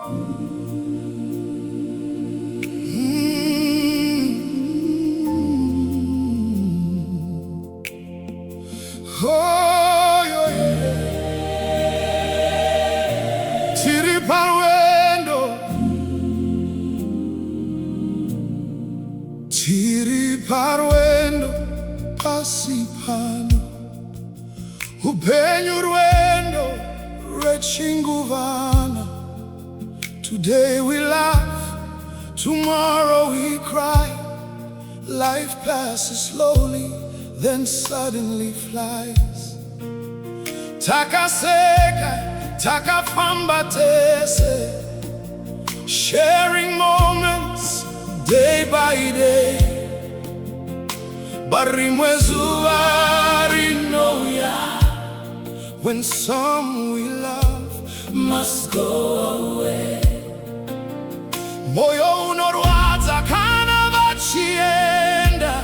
Oh, yeah. Tiri Parwendo, Tiri Parwendo, pasipano, upenyu rwendo rechinguvana. Today we laugh, tomorrow we cry. Life passes slowly, then suddenly flies. Takaseka, takafamba tese, sharing moments day by day. Barimwe zuwa rinoya, when some we love must go away. Moyo unorwadza kana vachienda,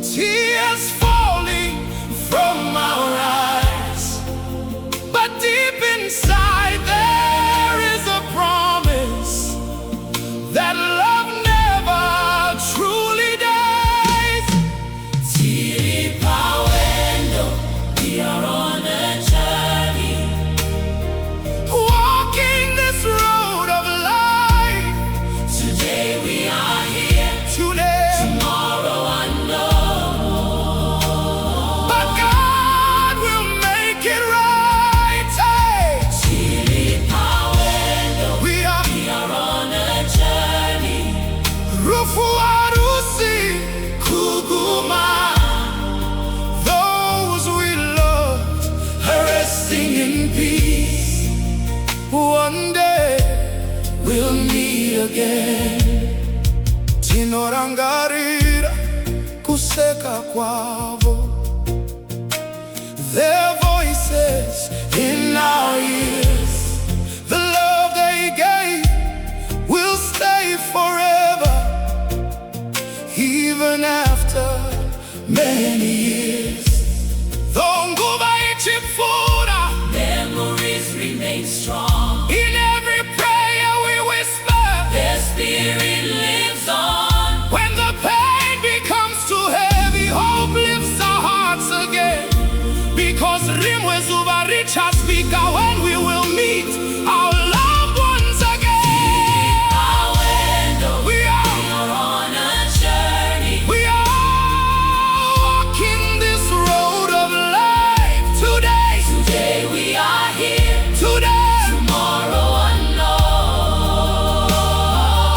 tears falling from our eyes, but deep inside there is a promise that love never truly dies. Tiri Parwendo, we are on a journey, walking this road of life. Today we are here, today, tomorrow unknown, but God will make it right. Hey. Tiri Parwendo, we are on a journey. Rufu arusi kuguma, those we loved are resting in peace. One day we'll meet again. Tinorangarira kuseka kwavo, their voices in our ears. The love they gave will stay forever, even after many years. Though nguva ichifura, memories remain strong. In every prayer we whisper, their spirit lives on. When the pain becomes too heavy, hope lifts our hearts again. Because rimwe zuva richa speaker, when we will meet our loved ones again. We are on a journey. We are walking this road of life. Today we are here. Today, tomorrow unknown,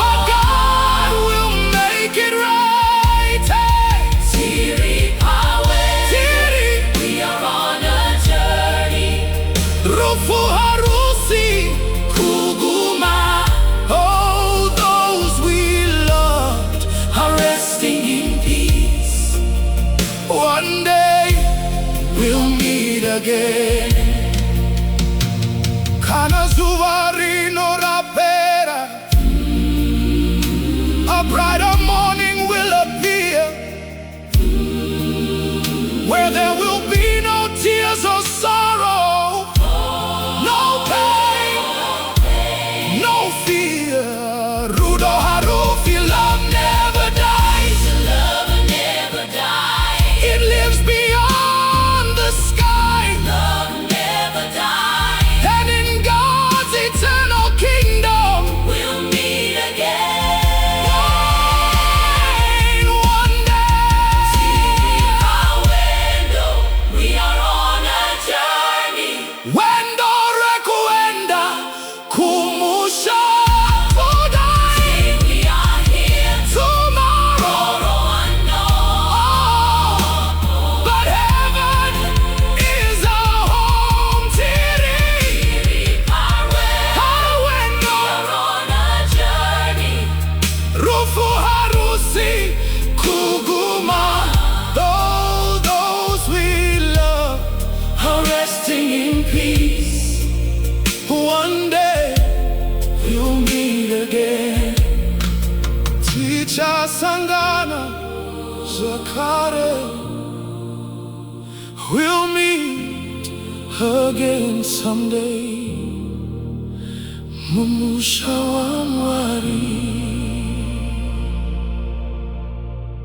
but God will make it right. Hey. Tiri Parwendo, we are on a journey. Rufu harusi kuguma, oh, those we loved are resting in peace. One day we'll meet again. Kana zuva rinorapera, a brighter morning will appear, where there will be no tears or sorrow, no pain, no fear. Rudo harufi, love never dies. Love never dies. It lives beyond the sky. Love never dies. And in God's eternal kingdom, we'll meet again. One day. Tiri Parwendo, we are on a journey. Wendo rekuenda kumusha kudai. We are here. Tomorrow unknown, but heaven is our home. Tiri Parwendo, we are on a journey. Rufu harusi kuguma, those we love are resting in peace. One day we'll meet again. Ticha sangana zakare, we'll meet again someday. mumusha wa Mwari.